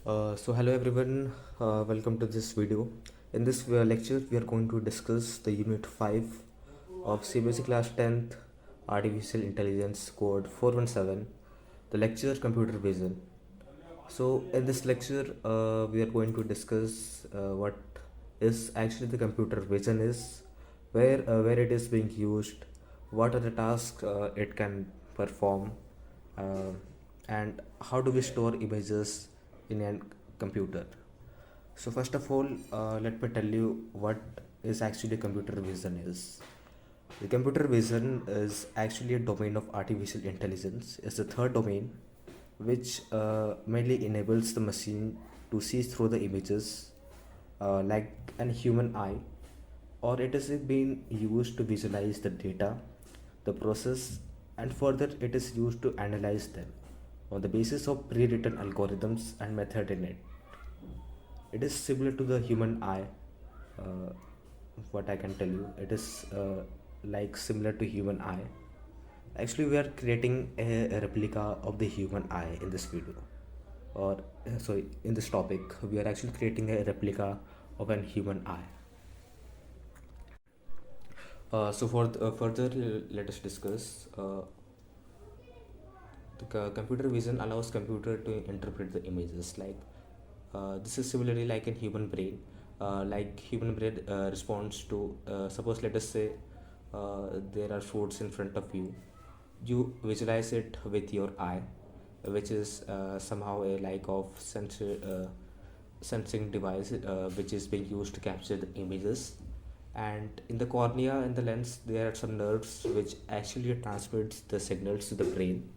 So hello everyone, welcome to this video. In this lecture, we are going to discuss the Unit 5 of CBSE Class 10th Artificial Intelligence Code 417, the lecture Computer Vision. So in this lecture, we are going to discuss what is actually the computer vision is, where it is being used, what are the tasks it can perform, uh, and how do we store images in a computer. So first of all, let me tell you what is actually computer vision is. The computer vision is actually a domain of artificial intelligence. It's the third domain which mainly enables the machine to see through the images like an human eye, or it is being used to visualize the data, the process, and further it is used to analyze them on the basis of pre-written algorithms and method in it. It is similar to the human eye. uh, what I can tell you, it is like similar to human eye. Actually, we are creating a replica of the human eye in this video, or sorry, in this topic we are actually creating a replica of an human eye. So for further, let us discuss. The computer vision allows computer to interpret the images. Like this is similarly like in human brain. Like human brain responds to, suppose let us say there are foods in front of you. You visualize it with your eye, which is somehow a like of sensing device which is being used to capture the images. And in the cornea and the lens there are some nerves which actually transmits the signals to the brain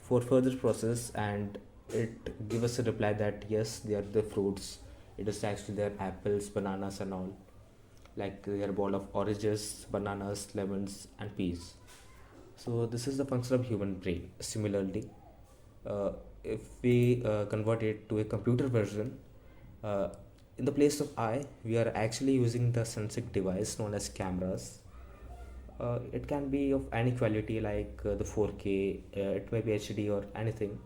for further process, and it give us a reply that yes, they are the fruits. It is actually their apples, bananas and all. Like they are bowl of oranges, bananas, lemons and peas. So this is the function of human brain. Similarly, uh, if we convert it to a computer version, uh, in the place of eye we are actually using the sensing device known as cameras. It can be of any quality like the 4K, it may be HD or anything.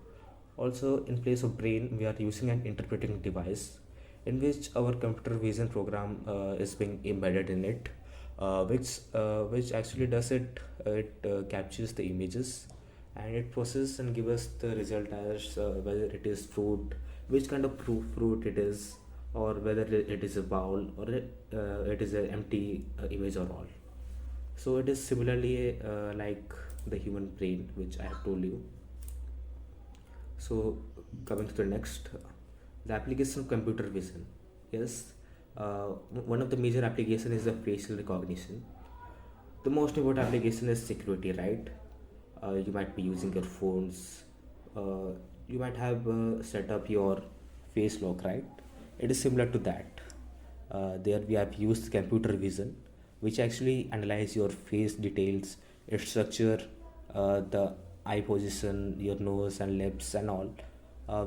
Also, in place of brain, we are using an interpreting device in which our computer vision program is being embedded in it, which actually does it. It captures the images and it processes and gives us the result as whether it is fruit, which kind of fruit it is, or whether it is a bowl or it is an empty image or all. So it is similarly like the human brain, which I have told you. So coming to the next, the application of computer vision. Yes, one of the major application is the facial recognition. The most important application is security, right? You might be using your phones. Uh, you might have set up your face lock, right? It is similar to that. There we have used computer vision, which actually analyze your face details, its structure, the eye position, your nose and lips and all,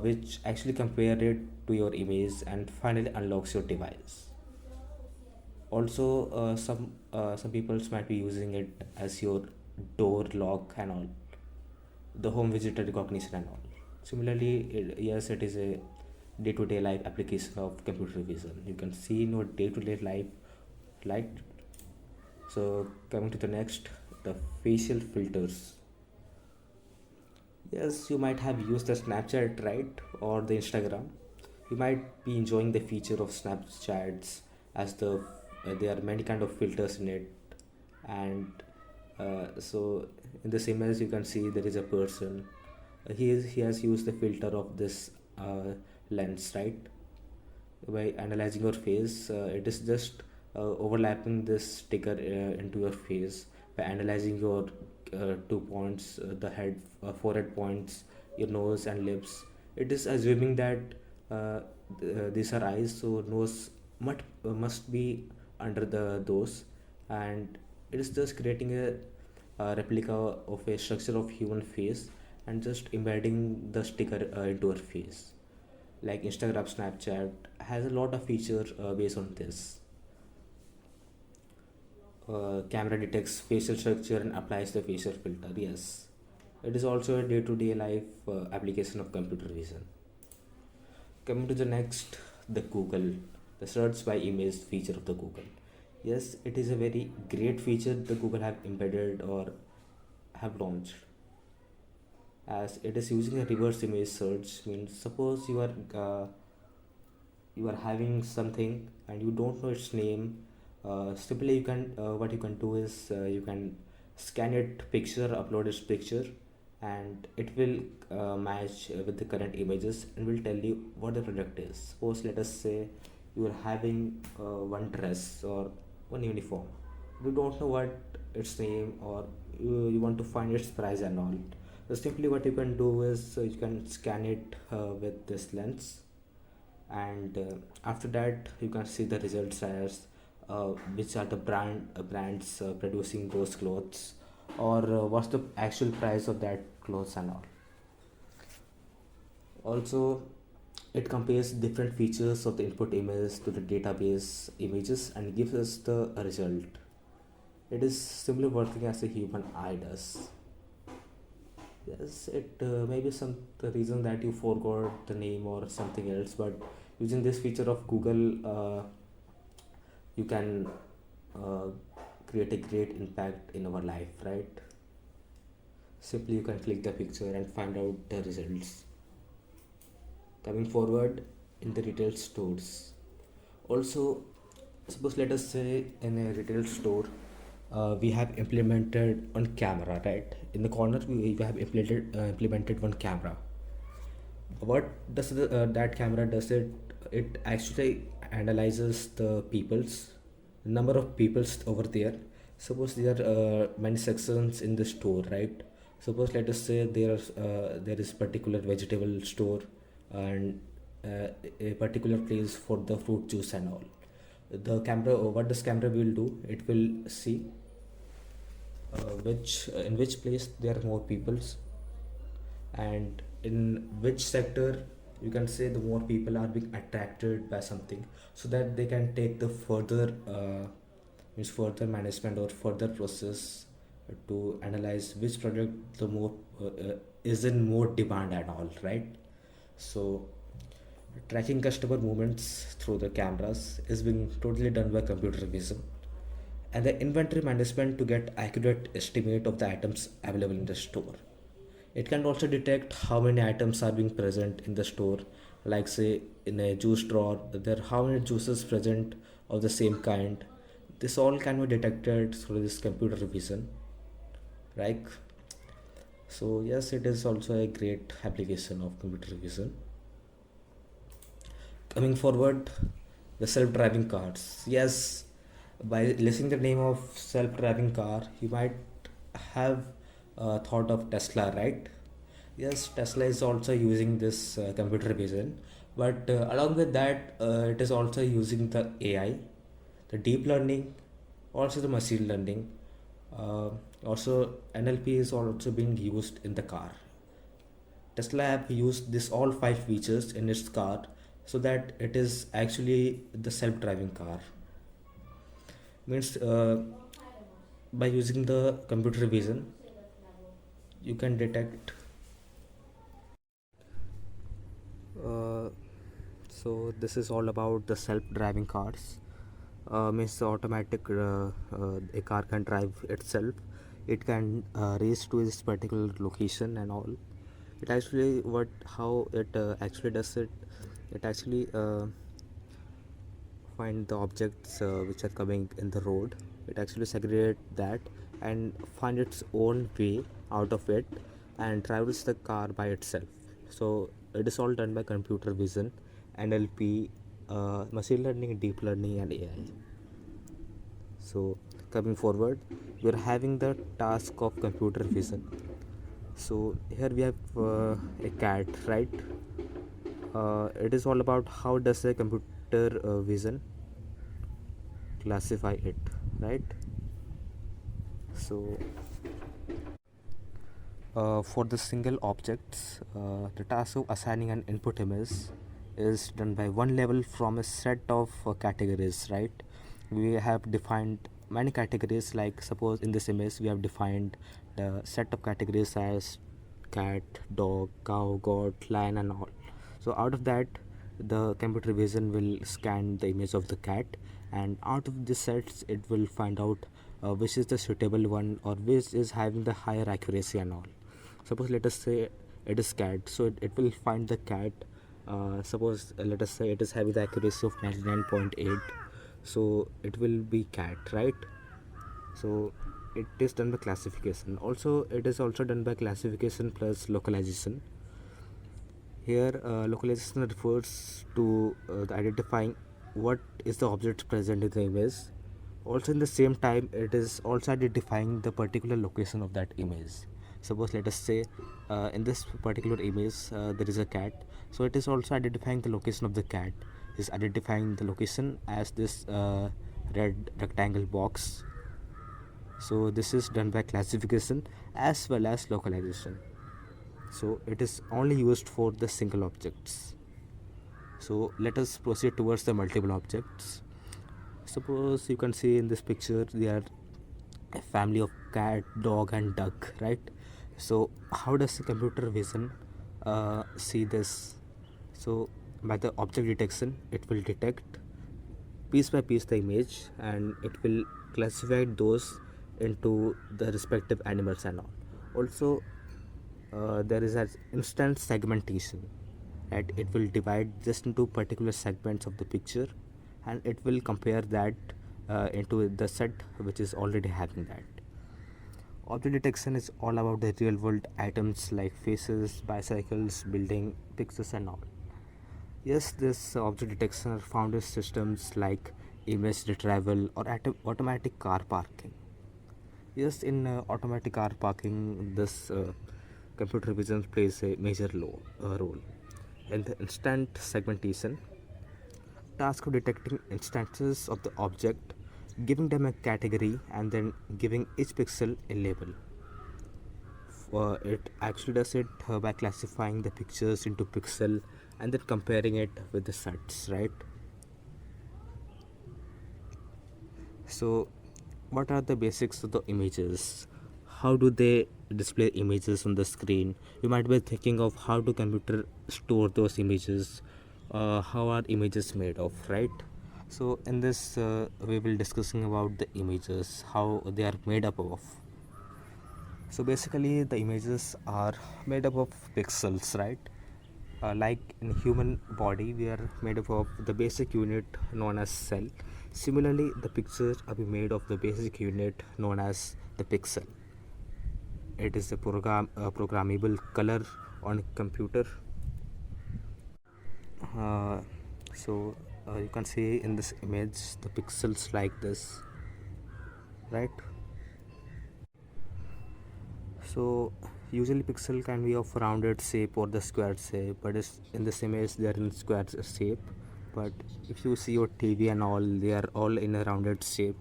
which actually compare it to your image and finally unlocks your device. Also, some people might be using it as your door lock and all, the home visitor recognition and all. Similarly, yes, it is a day-to-day life application of computer vision. You can see in your day-to-day life, like. So coming to the next, the facial filters. Yes, you might have used the Snapchat, right, or the Instagram. You might be enjoying the feature of Snapchats as there are many kind of filters in it, and so in this image you can see there is a person. He has used the filter of this lens, right? By analyzing your face, it is just overlapping this sticker into your face by analyzing your 2 points, the head, forehead points, your nose and lips. It is assuming that these are eyes, so nose must be under those, and it is just creating a replica of a structure of human face and just embedding the sticker into our face. Like Instagram, Snapchat has a lot of features based on this. Camera detects facial structure and applies the facial filter. Yes, it is also a day-to-day life application of computer vision. Coming to the next, the Google, the search by image feature of the Google. Yes, it is a very great feature the Google have embedded or have launched, as it is using a reverse image search. Means suppose you are having something and you don't know its name. Simply you can what you can do is you can scan it picture, upload its picture, and it will match with the current images and will tell you what the product is. Suppose let us say you are having one dress or one uniform. You don't know what its name, or you want to find its price and all. So simply what you can do is you can scan it with this lens, and after that you can see the results as which are the brands producing those clothes, or what's the actual price of that clothes and all. Also, it compares different features of the input image to the database images and gives us the result. It is simply working as a human eye does. Yes, it may be some the reason that you forgot the name or something else, but using this feature of Google, you can uh, create a great impact in our life, right? Simply you can click the picture and find out the results. Coming forward, in the retail stores, also suppose let us say in a retail store, we have implemented one camera, right? In the corner we have implemented one camera. What does that camera does? It actually analyzes the people's number of peoples over there. Suppose there are many sections in the store, right? Suppose let us say there is particular vegetable store, and a particular place for the fruit juice and all. The camera, what this camera will do, it will see which in which place there are more peoples, and in which sector you can say the more people are being attracted by something, so that they can take the further means further management or further process to analyze which product the more is in more demand and all, right? So tracking customer movements through the cameras is being totally done by computer vision, and the inventory management to get accurate estimate of the items available in the store. It can also detect how many items are being present in the store, like say in a juice drawer, there are how many juices present of the same kind. This all can be detected through this computer vision, right? So yes, it is also a great application of computer vision. Coming forward, the self-driving cars. Yes, by listening the name of self-driving car, you might have thought of Tesla, right? Yes, Tesla is also using this computer vision, but along with that, it is also using the AI, the deep learning, also the machine learning. Uh, Also, NLP is also being used in the car. Tesla have used this all five features in its car, so that it is actually the self-driving car. Means by using the computer vision, you can detect. Uh, so this is all about the self-driving cars. Means automatic, a car can drive itself. It can reach to this particular location and all. It actually what how it actually does it. It actually find the objects which are coming in the road. It actually segregate that and find its own way out of it and travels the car by itself. So it is all done by computer vision, NLP, machine learning, deep learning, and AI. So coming forward, we are having the task of computer vision. So here we have a cat, right? It is all about how does a computer vision classify it, right? So for the single objects, the task of assigning an input image is done by one level from a set of categories, right? We have defined many categories, like suppose in this image we have defined the set of categories as cat, dog, cow, goat, lion, and all. So out of that, the computer vision will scan the image of the cat, and out of this sets it will find out which is the suitable one or which is having the higher accuracy and all. Suppose let us say it is cat, so it will find the cat. Suppose let us say it is having the accuracy of 99.8, so it will be cat, right? So it is done by classification. Also it is also done by classification plus localization. Here localization refers to the identifying what is the object present in the image. Also in the same time it is also identifying the particular location of that image. Suppose let us say in this particular image there is a cat, so it is also identifying the location of the cat, is identifying the location as this red rectangle box. So this is done by classification as well as localization. So it is only used for the single objects. So let us proceed towards the multiple objects. Suppose you can see in this picture there are a family of cat, dog and duck, right? So how does the computer vision see this? So by the object detection it will detect piece by piece the image, and it will classify those into the respective animals and all. Also there is an instant segmentation, right? It will divide just into particular segments of the picture, and it will compare that into the set which is already having that. Object detection is all about the real world items like faces, bicycles, building, pictures and all. Yes, this object detection are found in systems like image retrieval or automatic car parking. Yes, in automatic car parking, this computer vision plays a major role. In the instant segmentation, task of detecting instances of the object, giving them a category, and then giving each pixel a label. It actually does it by classifying the pictures into pixel and then comparing it with the sets, right? So what are the basics of the images? How do they display images on the screen? You might be thinking of how do computer store those images, how are images made of, right? So in this we will discussing about the images, how they are made up of. So basically the images are made up of pixels, right? Like in human body we are made up of the basic unit known as cell. Similarly the pictures are made of the basic unit known as the pixel. It is a programmable color on a computer. So you can see in this image the pixels like this, right? So usually pixel can be of rounded shape or the squared shape, but in this image they are in square shape. But if you see your TV and all, they are all in a rounded shape.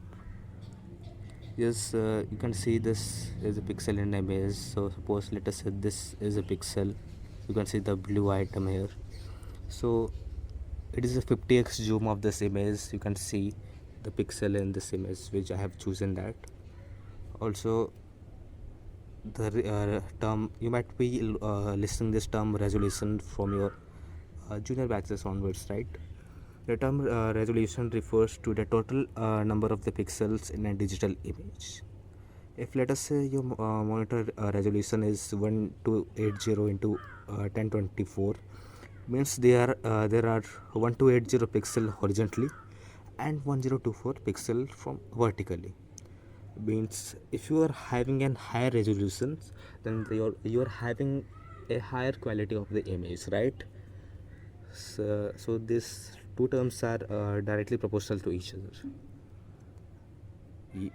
Yes, you can see this is a pixel in the image. So suppose let us say this is a pixel. You can see the blue item here. So it is a 50x zoom of this image. You can see the pixel in this image which I have chosen that. Also the term, you might be listening this term resolution from your junior batches onwards, right? The term resolution refers to the total number of the pixels in a digital image. If let us say your monitor resolution is 1280 into 1024, means there are 1280 pixel horizontally and 1024 pixel from vertically. Means if you are having a higher resolution, then you're having a higher quality of the image, right? So these two terms are directly proportional to each other.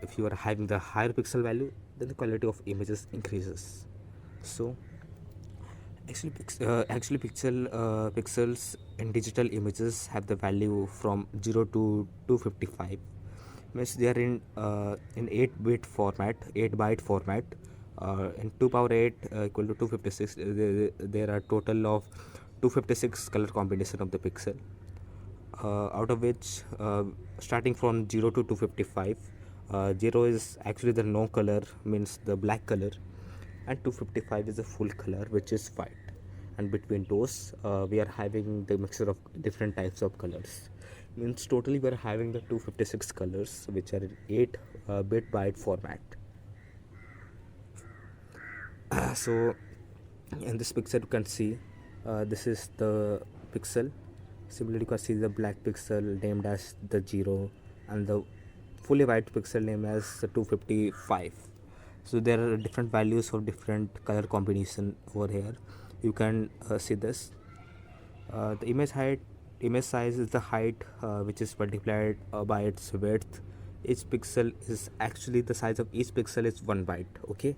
If you are having the higher pixel value, then the quality of images increases. So actually pixels in digital images have the value from 0 to 255. Means they are in 8-bit format, 8-byte format. In 2 power 8 equal to 256. There are total of 256 color combination of the pixel, out of which starting from 0 to 255, 0 is actually the no color, means the black color, and 255 is the full color, which is white. and between those we are having the mixture of different types of colors. Means totally we are having the 256 colors which are in 8 bit byte format. So in this picture you can see this is the pixel. Similarly you can see the black pixel named as the 0 and the fully white pixel named as the 255. So there are different values for different color combination over here. You can see this. The image size is the height which is multiplied by its width. Each pixel is actually the size of each pixel is 1 byte. Okay,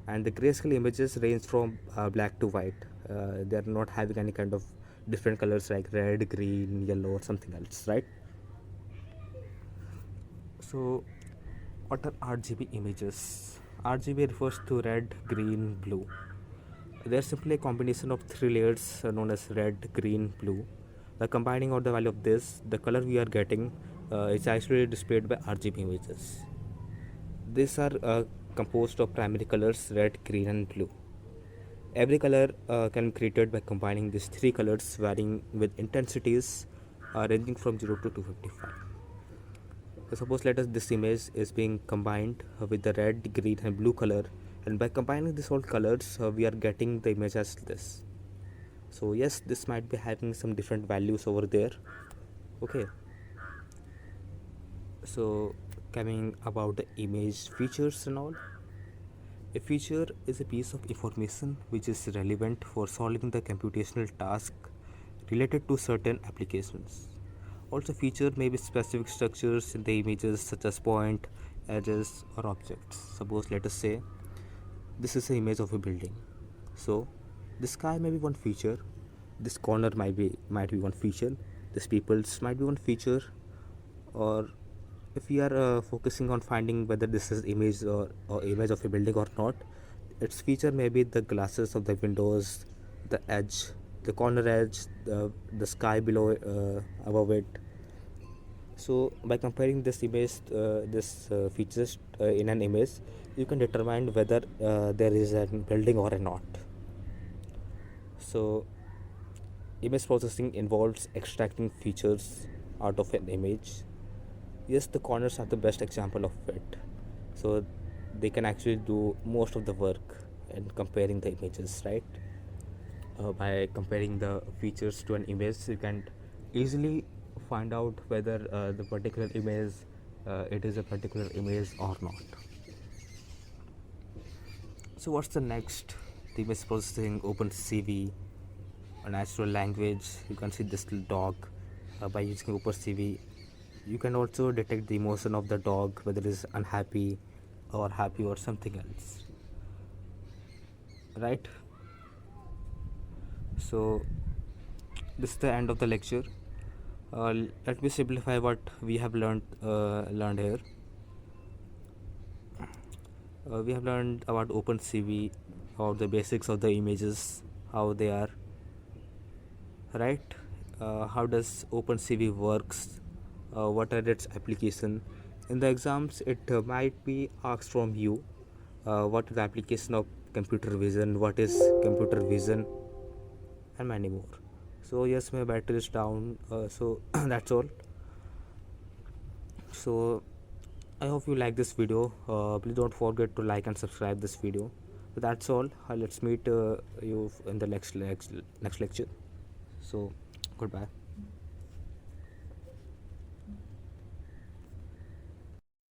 and the grayscale images range from black to white. They are not having any kind of different colors like red, green, yellow or something else, right? So what are RGB images? RGB refers to red, green, blue. They are simply a combination of 3 layers known as red, green, blue. The combining of the value of this, the color we are getting is actually displayed by RGB images. These are composed of primary colors red, green and blue. Every color can be created by combining these 3 colors varying with intensities ranging from 0 to 255. So suppose let us this image is being combined with the red, green and blue color, and by combining these all colors we are getting the image as this. So yes, this might be having some different values over there. Okay, so coming about the image features and all. A feature is a piece of information which is relevant for solving the computational task related to certain applications. Also, feature may be specific structures in the images such as point, edges or objects. Suppose let us say this is an image of a building. So the sky may be one feature, this corner might be one feature, this peoples might be one feature, or if we are focusing on finding whether this is image or image of a building or not, its feature may be the glasses of the windows, the edge, the corner edge, the sky below above it. So by comparing this image this features in an image, you can determine whether there is a building or not. So image processing involves extracting features out of an image. Yes, the corners are the best example of it. So they can actually do most of the work in comparing the images, right? By comparing the features to an image, you can easily find out whether the particular image it is a particular image or not. So what's the next? The image processing, OpenCV, a natural language. You can see this little dog. By using OpenCV, you can also detect the emotion of the dog, whether it is unhappy or happy or something else, right? So this is the end of the lecture. Let me simplify what we have learned here. We have learned about OpenCV, about the basics of the images, how they are, right? How does OpenCV works, what are its application. In the exams it might be asked from you what is the application of computer vision, what is computer vision, and many more. So yes, my battery is down, so that's all. So I hope you like this video. Please don't forget to like and subscribe this video. So that's all. Let's meet you in the next lecture. So goodbye.